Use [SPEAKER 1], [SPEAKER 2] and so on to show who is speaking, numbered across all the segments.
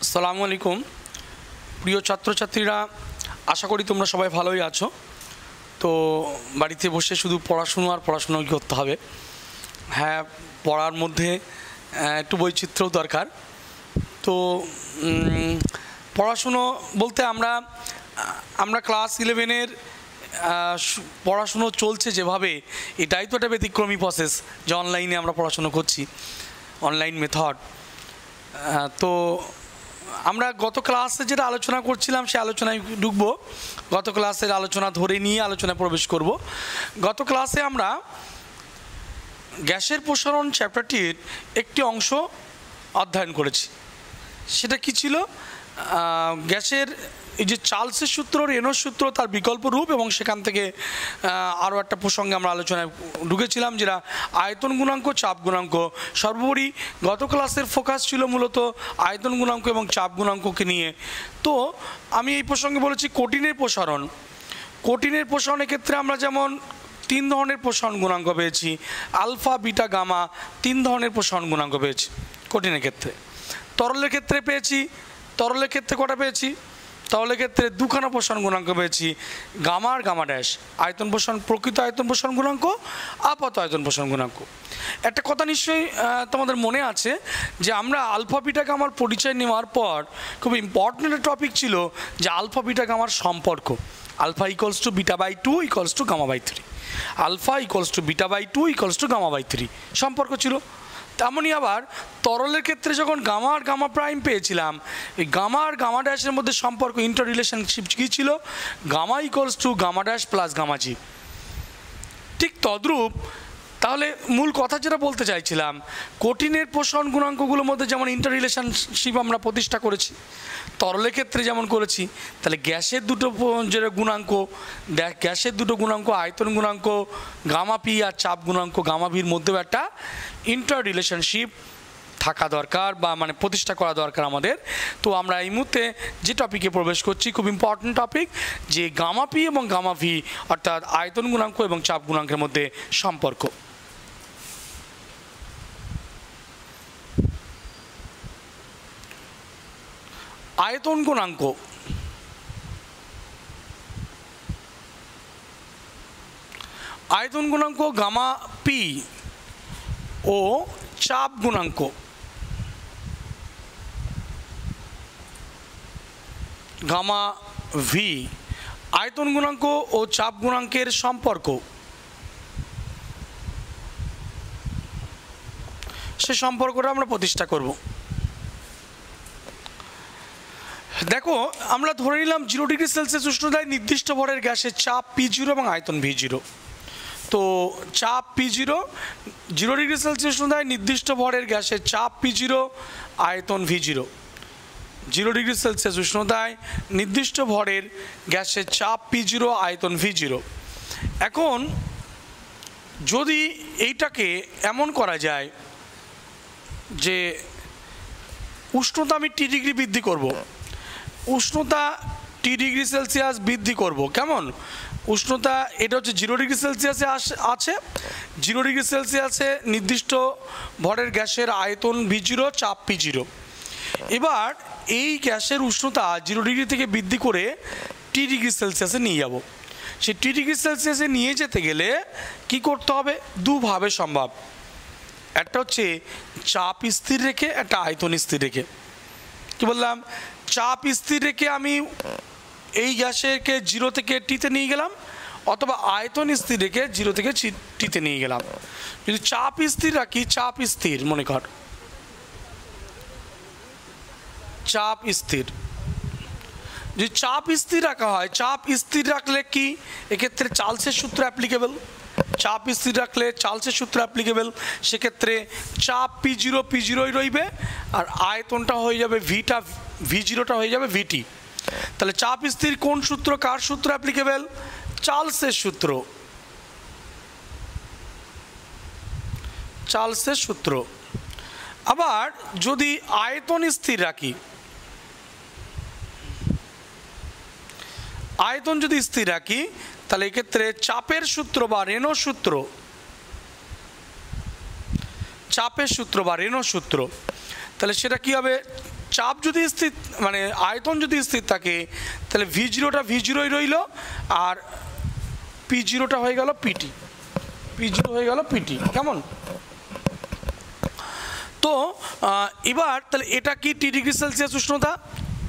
[SPEAKER 1] আসসালামু আলাইকুম প্রিয় ছাত্রছাত্রীরা, আশা করি তোমরা সবাই ভালোই আছো। তো বাড়িতে বসে শুধু পড়াশুনো আর পড়াশুনোই করতে হবে। হ্যাঁ, পড়ার মধ্যে একটু বৈচিত্র্যও দরকার। তো পড়াশুনো বলতে আমরা ক্লাস 11-এর পড়াশুনো চলছে যেভাবে, এটাই তো একটা ব্যতিক্রমী প্রসেস যে অনলাইনে আমরা পড়াশুনো করছি, অনলাইন মেথড। তো আমরা গত ক্লাসে যেটা আলোচনা করছিলাম সে আলোচনায় ঢুকবো। গত ক্লাসের আলোচনা ধরে নিয়ে আলোচনায় প্রবেশ করব। গত ক্লাসে আমরা গ্যাসের প্রসারণ চ্যাপ্টারটির একটি অংশ অধ্যয়ন করেছি। সেটা কি ছিল? গ্যাসের এই যে চার্লসের সূত্র, রেনল্ডস সূত্র, তার বিকল্প রূপ, এবং সেখান থেকে আরও একটা প্রসঙ্গে আমরা আলোচনায় ঢুকেছিলাম, যেটা আয়তন গুণাঙ্ক, চাপ গুণাঙ্ক। সর্বোপরি গত ক্লাসের ফোকাস ছিল মূলত আয়তন গুণাঙ্ক এবং চাপ গুণাঙ্ককে নিয়ে। তো আমি এই প্রসঙ্গে বলেছি কঠিনের প্রসারণ। কঠিনের প্রসারণের ক্ষেত্রে আমরা যেমন 3 ধরনের প্রসারণ গুণাঙ্ক পেয়েছি, আলফা, বিটা, গামা, 3 ধরনের প্রসারণ গুণাঙ্ক পেয়েছি কঠিনের ক্ষেত্রে। তরলের ক্ষেত্রে পেয়েছি, তরলের ক্ষেত্রে কটা পেয়েছি? তরলের ক্ষেত্রে 2খানা প্রসারণ গুণাঙ্ক পেয়েছি, গামা আর গামা ড্যাশ। আয়তন প্রসারণ, প্রকৃত আয়তন প্রসারণ গুণাঙ্ক, আপাত আয়তন প্রসারণ গুণাঙ্ক। একটা কথা নিশ্চয়ই তোমাদের মনে আছে যে আমরা আলফা, বিটা, গামার পরিচয় নেওয়ার পর খুব ইম্পর্টেন্ট একটা টপিক ছিল যে আলফা, বিটা, গামার সম্পর্ক। Alpha equals to beta by 2 equals to gamma by 3। Alpha equals to beta by 2 equals to gamma by 3 সম্পর্ক ছিল। তেমনই আবার তরলের ক্ষেত্রে যখন গামা আর গামা প্রাইম পেয়েছিলাম, এই গামা আর গামা ড্যাশের মধ্যে সম্পর্ক, ইন্টার রিলেশনশিপ কী ছিল? Gamma equals to gamma dash plus gamma G. ঠিক তদ্রূপ তাহলে মূল কথা যেটা বলতে চাইছিলাম, কঠিনের প্রসারণ গুণাঙ্কগুলোর মধ্যে যেমন ইন্টার রিলেশনশিপ আমরা প্রতিষ্ঠা করেছি, তরলের ক্ষেত্রে যেমন করেছি, তাহলে গ্যাসের দুটো যেটা গুণাঙ্ক, গ্যাসের দুটো গুণাঙ্ক, আয়তন গুণাঙ্ক গামা পি আর চাপ গুণাঙ্ক গামা ভির মধ্যেও একটা ইন্টার রিলেশনশিপ থাকা দরকার, বা মানে প্রতিষ্ঠা করা দরকার আমাদের। তো আমরা এই মুহূর্তে যে টপিকে প্রবেশ করছি, খুব ইম্পর্টেন্ট টপিক, যে গামা পি এবং গামা ভি অর্থাৎ আয়তন গুণাঙ্ক এবং চাপ গুণাঙ্কের মধ্যে সম্পর্ক। আয়তন গুণাঙ্ক, আয়তন গুণাঙ্ক গামা পি ও চাপ গুণাঙ্ক গামা ভি, আয়তন গুণাঙ্ক ও চাপ গুণাঙ্কের সম্পর্ক, সে সম্পর্কটা আমরা প্রতিষ্ঠা করব। দেখো, আমরা ধরে নিলাম 0 ডিগ্রি সেলসিয়াস উষ্ণতায় নির্দিষ্ট ভরের গ্যাসের চাপ P0 এবং আয়তন V0। তো চাপ P0, 0 ডিগ্রি সেলসিয়াস উষ্ণতায় নির্দিষ্ট ভরের গ্যাসের চাপ P0, আয়তন V0। 0 ডিগ্রি সেলসিয়াস উষ্ণতায় নির্দিষ্ট ভরের গ্যাসের চাপ P0, আয়তন V0। এখন যদি এইটাকে এমন করা যায় যে উষ্ণতা আমি T ডিগ্রি বৃদ্ধি করব, উষ্ণতা T ডিগ্রি সেলসিয়াস বৃদ্ধি করব। কেমন উষ্ণতা? এটা হচ্ছে 0 ডিগ্রি সেলসিয়াসে আছে, 0 ডিগ্রি সেলসিয়াসে নির্দিষ্ট ভরের গ্যাসের আয়তন V0, চাপ P0। এবার এই গ্যাসের উষ্ণতা 0 ডিগ্রি থেকে বৃদ্ধি করে T ডিগ্রি সেলসিয়াসে নিয়ে যাব। সেই T ডিগ্রি সেলসিয়াসে নিয়ে যেতে গেলে কি করতে হবে? দুভাবে সম্ভব। একটা হচ্ছে চাপ স্থির রেখে, একটা আয়তন স্থির রেখে। কি বললাম? চাপ স্থির রেখে আমি এই গ্যাসেরকে 0 থেকে টিতে নিয়ে গেলাম, অথবা আয়তন স্থির রেখে 0 থেকে টিতে নিয়ে গেলাম। যদি চাপ স্থির রাখি, চাপ স্থির মনে কর, চাপ স্থির, যদি চাপ স্থির রাখা হয়, চাপ স্থির রাখলে কি এক্ষেত্রে চার্লসের সূত্র অ্যাপ্লিকেবল। চাপ স্থির রাখলে চার্লসের সূত্র অ্যাপ্লিকেবল। সেক্ষেত্রে চাপ P0 রইবে, আর আয়তনটা হয়ে যাবে V0টা হয়ে যাবে VT। তাহলে চাপ স্থির কোন সূত্র, কার সূত্র অ্যাপ্লিকেবল? চার্লসের সূত্র, চার্লসের সূত্র। আবার যদি আয়তন স্থির রাখি, আয়তন যদি স্থির রাখি, তাহলে এক্ষেত্রে চাপের সূত্র বা রেনল্ডস সূত্র, চাপের সূত্র বা রেনল্ডস সূত্র। তাহলে সেটা কি হবে, চাপ যদি স্থির মানে আয়তন যদি স্থির থাকে তাহলে ভি জিরোটা ভি জিরোই রইল, আর পি জিরোটা হয়ে গেল পিটি, পি জিরো হয়ে গেল পিটি। কেমন? তো এবার তাহলে এটা কি টি ডিগ্রি সেলসিয়াস উষ্ণতা,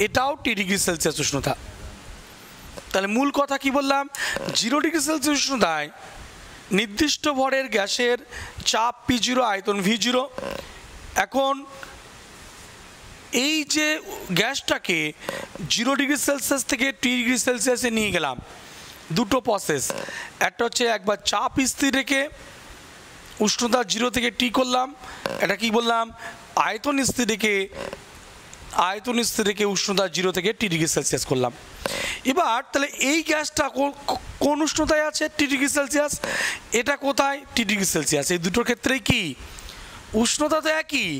[SPEAKER 1] এটাও টি ডিগ্রি সেলসিয়াস উষ্ণতা। তাহলে মূল কথা কি বললাম, 0 ডিগ্রি সেলসিয়াস উষ্ণতায় নির্দিষ্ট ভরের গ্যাসের চাপ পি জিরো, আয়তন ভি জিরো। এখন এই যে গ্যাসটাকে 0 ডিগ্রি সেলসিয়াস থেকে টি ডিগ্রি সেলসিয়াসে নিয়ে গেলাম, দুটো প্রসেস। একটা হচ্ছে একবার চাপ স্থির রেখে উষ্ণতা 0 থেকে টি করলাম, এটা কি বললাম, আয়তন স্থির রেখে উষ্ণতা 0 থেকে টি ডিগ্রি সেলসিয়াস করলাম। এবার তাহলে এই গ্যাসটা কোন উষ্ণতায় আছে, টি ডিগ্রি সেলসিয়াস, এটা কোথায়, টি ডিগ্রি সেলসিয়াস। এই দুটোর ক্ষেত্রেই কি উষ্ণতা তো একই,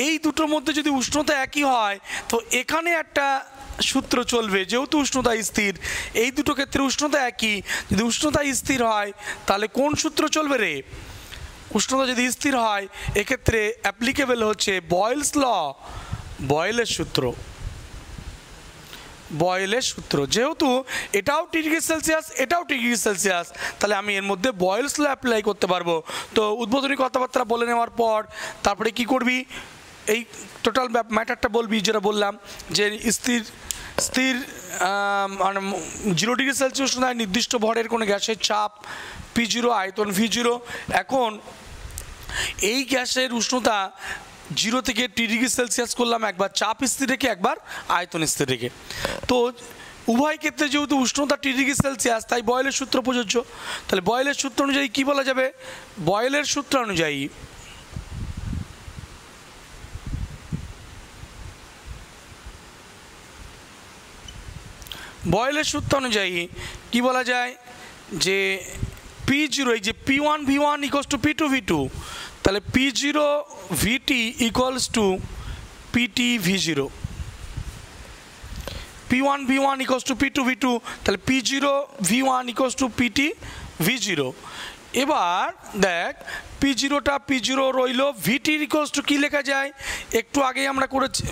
[SPEAKER 1] এই দুটোর মধ্যে যদি উষ্ণতা একই হয় তো এখানে একটা সূত্র চলবে, যেহেতু উষ্ণতা স্থির, এই দুটো ক্ষেত্রে উষ্ণতা একই, যদি উষ্ণতা স্থির হয় তাহলে কোন সূত্র চলবে রে, উষ্ণতা যদি স্থির হয় এক্ষেত্রে অ্যাপ্লিকেবল হচ্ছে বয়েলস ল, বয়েলের সূত্র, বয়েলের সূত্র। যেহেতু এটাও টি ডিগ্রি সেলসিয়াস, এটাও টি ডিগ্রি সেলসিয়াস, তাহলে আমি এর মধ্যে বয়েলস ল অ্যাপ্লাই করতে পারবো। তো উদ্বোধনী কথাবার্তা বলে নেওয়ার পর তারপরে কি করবি, এই টোটাল ম্যাটারটা বলবি, যেটা বললাম যে স্থির মানে 0 ডিগ্রি সেলসিয়াস উষ্ণতায় নির্দিষ্ট ভরের কোনো গ্যাসের চাপ পি জিরো, আয়তন ভি জিরো। এখন এই গ্যাসের উষ্ণতা 0 থেকে টি ডিগ্রি সেলসিয়াস করলাম, একবার চাপ স্থির রেখে একবার আয়তন স্থির রেখে। তো উভয় ক্ষেত্রে যেহেতু উষ্ণতা টি ডিগ্রি সেলসিয়াস, তাই বয়েলের সূত্র প্রযোজ্য। তাহলে বয়েলের সূত্র অনুযায়ী কি বলা যাবে, বয়েলের সূত্র অনুযায়ী কি বলা যায় যে পি জিরো, এই যে P one V one equals to P two V two, তাহলে P zero V T equals to P T V zero, P one V one equals to P two V two, তাহলে P zero V one equals to P T V zero. এবার দেখ P জিরোটা P zero রইল, ভিটি equals two কী লেখা যায়, একটু আগেই আমরা করেছি,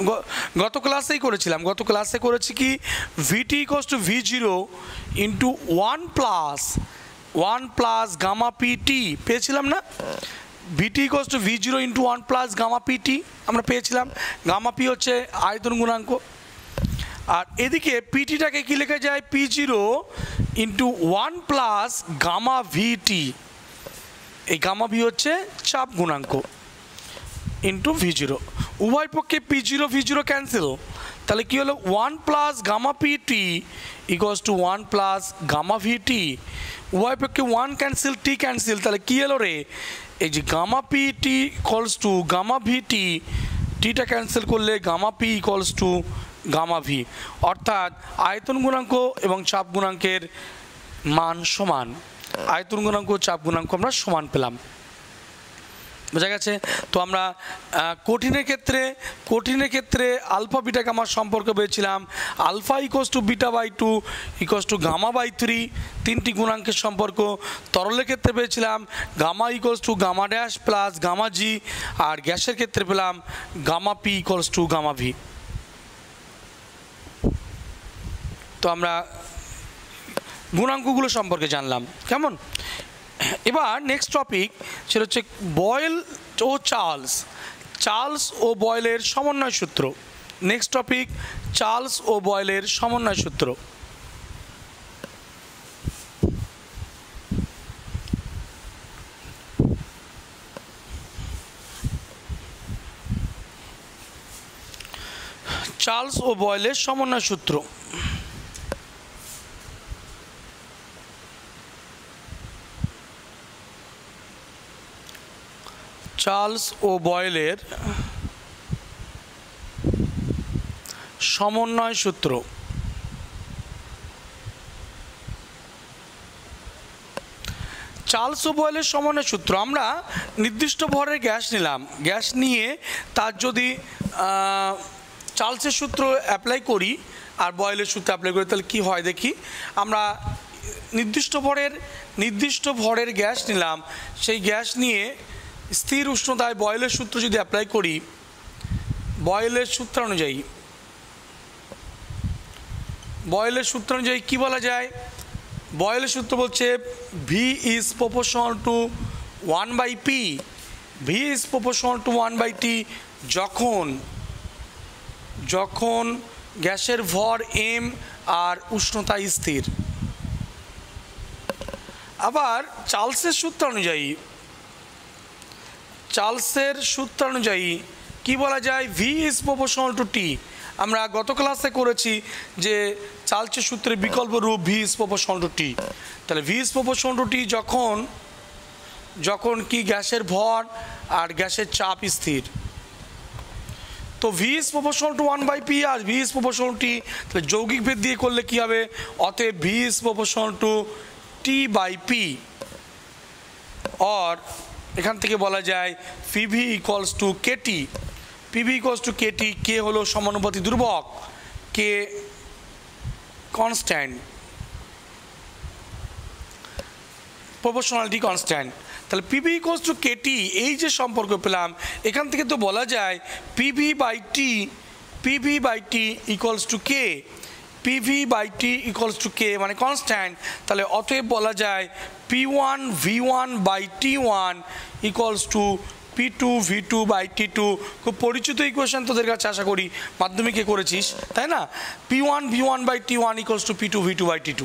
[SPEAKER 1] গত ক্লাসে করেছি কি V T equals to V zero into 1 plus gamma P T পেয়েছিলাম না, V T equals to V zero into 1 plus gamma P T আমরা পেয়েছিলাম। গামা পি হচ্ছে আয়তন গুণাঙ্ক, আর এদিকে পিটিটাকে কী লেখা যায়, P zero into 1 plus gamma V T, এই গামা ভি হচ্ছে চাপ গুণাঙ্ক ইন্টু ভি জিরো। উভয় পক্ষে P zero V zero cancel, তাহলে কী হলো 1 plus gamma P T equals to 1 plus gamma V T. উভয় পক্ষে 1 ক্যান্সেল, টি ক্যান্সেল, তাহলে কী এলো রে, এই যে gamma P T equals to gamma V T, টিটা ক্যান্সেল করলে gamma P equals to gamma V, অর্থাৎ আয়তন গুণাঙ্ক এবং চাপ গুণাঙ্কের মান সমান, আয়তন গুণাঙ্ক চাপ গুণাঙ্ক আমরা সমান পেলাম। বোঝা গেছে? তো আমরা কঠিনের ক্ষেত্রে আলফা বিটা গামার সম্পর্ক পেয়েছিলাম, alpha equals to beta by 2 equals to gamma by 3, তিনটি গুণাঙ্কের সম্পর্ক। তরলের ক্ষেত্রে পেয়েছিলাম gamma equals to gamma dash plus gamma G, আর গ্যাসের ক্ষেত্রে পেলাম gamma P equals to gamma V. তো আমরা গুণাঙ্কগুলো সম্পর্কে জানলাম। কেমন? এবার নেক্সট টপিক সেটা হচ্ছে বয়েল ও চার্লস ও বয়েলের সমন্বয় সূত্র। নেক্সট টপিক চার্লস ও বয়েলের সমন্বয় সূত্র। চার্লস ও বয়েলের সমন্বয় সূত্র। চার্লস ও বয়েলের সমন্বয় সূত্র। চার্লস ও বয়েলের সমন্বয় সূত্র, আমরা নির্দিষ্ট ভরের গ্যাস নিলাম, গ্যাস নিয়ে তার যদি চার্লসের সূত্র অ্যাপ্লাই করি আর বয়েলের সূত্র অ্যাপ্লাই করি তাহলে কী হয় দেখি। আমরা নির্দিষ্ট ভরের গ্যাস নিলাম, সেই গ্যাস নিয়ে স্থির উষ্ণতায় বয়েলের সূত্র যদি অ্যাপ্লাই করি বয়েলের সূত্র অনুযায়ী কি বলা যায়? বয়েলের সূত্র বলছে V is proportional to 1/p, V is proportional two 1/t যখন গ্যাসের ভর m আর উষ্ণতা স্থির। আবার চার্লসের সূত্র অনুযায়ী কি বলা যায়? V is proportional to T. আমরা গত ক্লাসে করেছি যে চার্লসের সূত্রের বিকল্প রূপ V is proportional to T. তাহলে V is proportional to T যখন কি গ্যাসের ভর আর গ্যাসের চাপ স্থির। তো V is proportional to 1/p আর V is proportional to T, তাহলে যৌগিক ভেদ দিয়ে করলে কি হবে? অতএব V is proportional two t/p, और এখান থেকে বলা যায় P V equals to K T. P V equals to K T, K হলো সমানুপাতিক ধ্রুবক, কে কনস্ট্যান্ট, প্রপোর্শনালিটি কনস্ট্যান্ট। তাহলে পিভি ইকুয়ালস টু কেটি, এই যে সম্পর্ক পেলাম এখান থেকে তো বলা যায় P V by T equals to K, P V by T equals to K মানে কনস্ট্যান্ট। তাহলে অতএব বলা যায় P1 V1 by T1 equals to P2 V2 by T2। খুব পরিচিত ইকুয়েশন তোদের কাছে আশা করি মাধ্যমিকে করেছিস, তাই না? P1 V1 by T1 equals to P2 V2 by T2।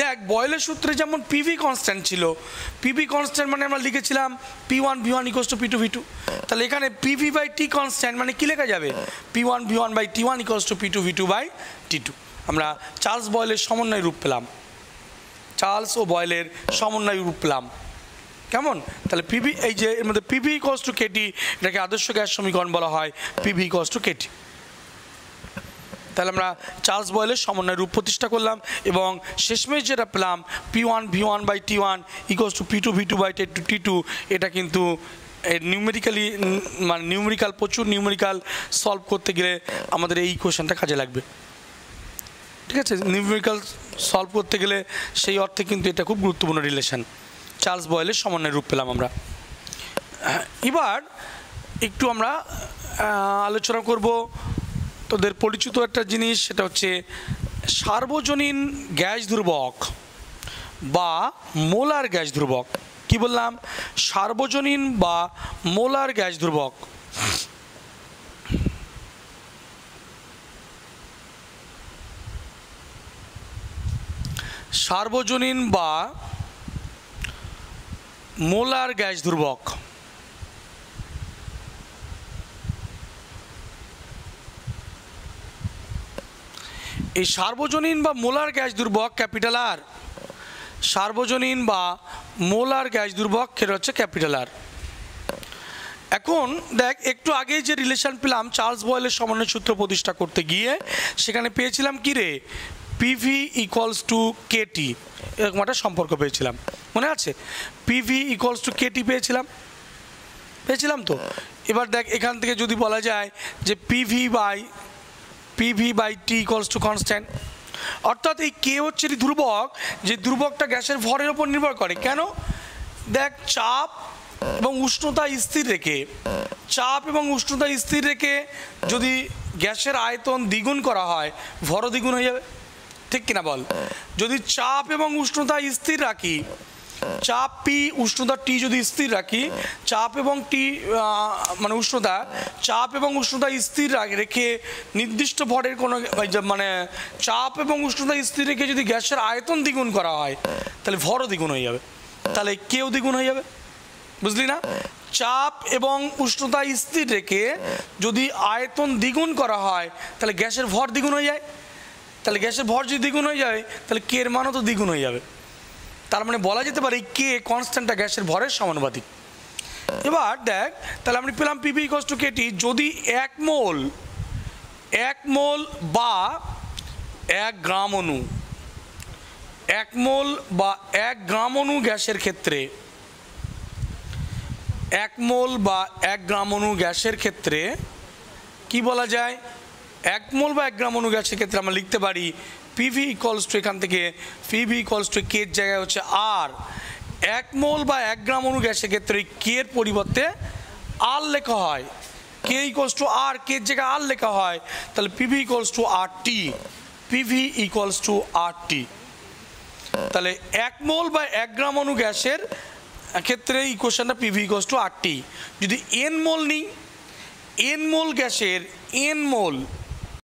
[SPEAKER 1] দেখ বয়েলের সূত্রে যেমন পিভি কনস্ট্যান্ট ছিল, পিভি কনস্ট্যান্ট মানে আমরা লিখেছিলাম P1 V1 equals to P2 V2। তাহলে এখানে পিভি বাই টি কনস্ট্যান্ট মানে কি লেখা যাবে? P1 V1 by T1 equals to P2 V2 by T2। আমরা চার্লস বয়েলের সমন্বয় রূপ পেলাম, চার্লস ও বয়েলের সমন্বয় রূপ পেলাম। কেমন? তাহলে পিভি, এই যে এর মধ্যে পিভি ইকুয়ালস টু কেটি, এটাকে আদর্শ গ্যাস সমীকরণ বলা হয়, পিভি ইকুয়ালস টু কেটি। তাহলে আমরা চার্লস বয়েলের সমন্বয় রূপ প্রতিষ্ঠা করলাম এবং শেষমেশ যেটা পেলাম P1 V1 by T1 equals to P2 V2 by T2, এটা কিন্তু নিউমেরিক্যালি মানে প্রচুর নিউমেরিক্যাল সলভ করতে গেলে আমাদের এই ইকুয়েশনটা কাজে লাগবে। ঠিক আছে, নিউমেরিক্যাল সলভ করতে গেলে সেই অর্থে কিন্তু এটা খুব গুরুত্বপূর্ণ রিলেশন। চার্লস বয়েলের সমন্বয় রূপ পেলাম আমরা। এবার একটু আমরা আলোচনা করব তোদের পরিচিত একটা জিনিস, সেটা হচ্ছে সার্বজনীন গ্যাস ধ্রুবক বা মোলার গ্যাস ধ্রুবক। কি বললাম? সার্বজনীন বা মোলার গ্যাস ধ্রুবক। সার্বজনীন বা মোলার গ্যাস ধ্রুবক। এই সার্বজনীন বা মোলার গ্যাস ধ্রুবক ক্যাপিটাল আর, সার্বজনীন বা মোলার গ্যাস ধ্রুবক সেটা হচ্ছে ক্যাপিটাল আর। এখন দেখ একটু আগে যে রিলেশন পেলাম চার্লস বয়েলের সমন্বয় সূত্র প্রতিষ্ঠা করতে গিয়ে, সেখানে পেয়েছিলাম কি রে? পিভি ইকুয়ালস টু কেটি, এরকম একটা সম্পর্ক পেয়েছিলাম, মনে আছে? পিভি ইকুয়ালস টু কেটি পেয়েছিলাম তো। এবার দেখ এখান থেকে যদি বলা যায় যে PV by T equals to constant, অর্থাৎ এই কে হচ্ছে ধ্রুবক, যে ধ্রুবকটা গ্যাসের ভরের উপর নির্ভর করে। কেন? দেখ চাপ এবং উষ্ণতা স্থির রেখে যদি গ্যাসের আয়তন দ্বিগুণ করা হয়, ভরও দ্বিগুণ হয়ে যাবে, ঠিক কিনা বল? যদি চাপ এবং উষ্ণতা স্থির রাখি, চাপ পি উষ্ণতা টি যদি স্থির রাখি, চাপ এবং টি মানে উষ্ণতা, চাপ এবং উষ্ণতা স্থির রেখে নির্দিষ্ট ভরের কোনো মানে চাপ এবং উষ্ণতা স্থির রেখে যদি গ্যাসের আয়তন দ্বিগুণ করা হয়, তাহলে ভরও দ্বিগুণ হয়ে যাবে, তাহলে কেও দ্বিগুণ হয়ে যাবে। বুঝলি না? চাপ এবং উষ্ণতা স্থির রেখে যদি আয়তন দ্বিগুণ করা হয়, তাহলে গ্যাসের ভর দ্বিগুণ হয়ে যায়। তাহলে গ্যাসের ভর যদি দ্বিগুণ হয়ে যায়, তাহলে কে এর মানও তো দ্বিগুণ হয়ে যাবে। তার মানে বলা যেতে পারে কে কনস্ট্যান্টটা গ্যাসের ভরের সমানুপাতিক। এবার দেখ তাহলে আমরা পেলাম পিভি ইকুয়ালস টু কেটি। যদি 1 মোল বা 1 গ্রাম অণু, 1 মোল বা 1 গ্রাম অণু গ্যাসের ক্ষেত্রে, 1 মোল বা 1 গ্রাম অণু গ্যাসের ক্ষেত্রে কি বলা যায়? 1 মোল বা 1 গ্রাম অণু গ্যাসের ক্ষেত্রে আমরা লিখতে পারি পিভি ইকুয়ালস টু, এখান থেকে পিভি ইকুয়ালস টু কে এর জায়গায় হচ্ছে আর। 1 মোল বা 1 গ্রাম অণু গ্যাসের ক্ষেত্রে কে এর পরিবর্তে আর লেখা হয়, কে ইকুয়ালস টু আর, কে জায়গায় আর লেখা হয়, তাহলে P V equals to R T, P V equals to R T. তাহলে 1 মোল বা 1 গ্রাম অণু গ্যাসের ক্ষেত্রে ইকুয়েশনটা P V equals to R T. যদি এন মোল নিই, এন মোল গ্যাসের এন মোল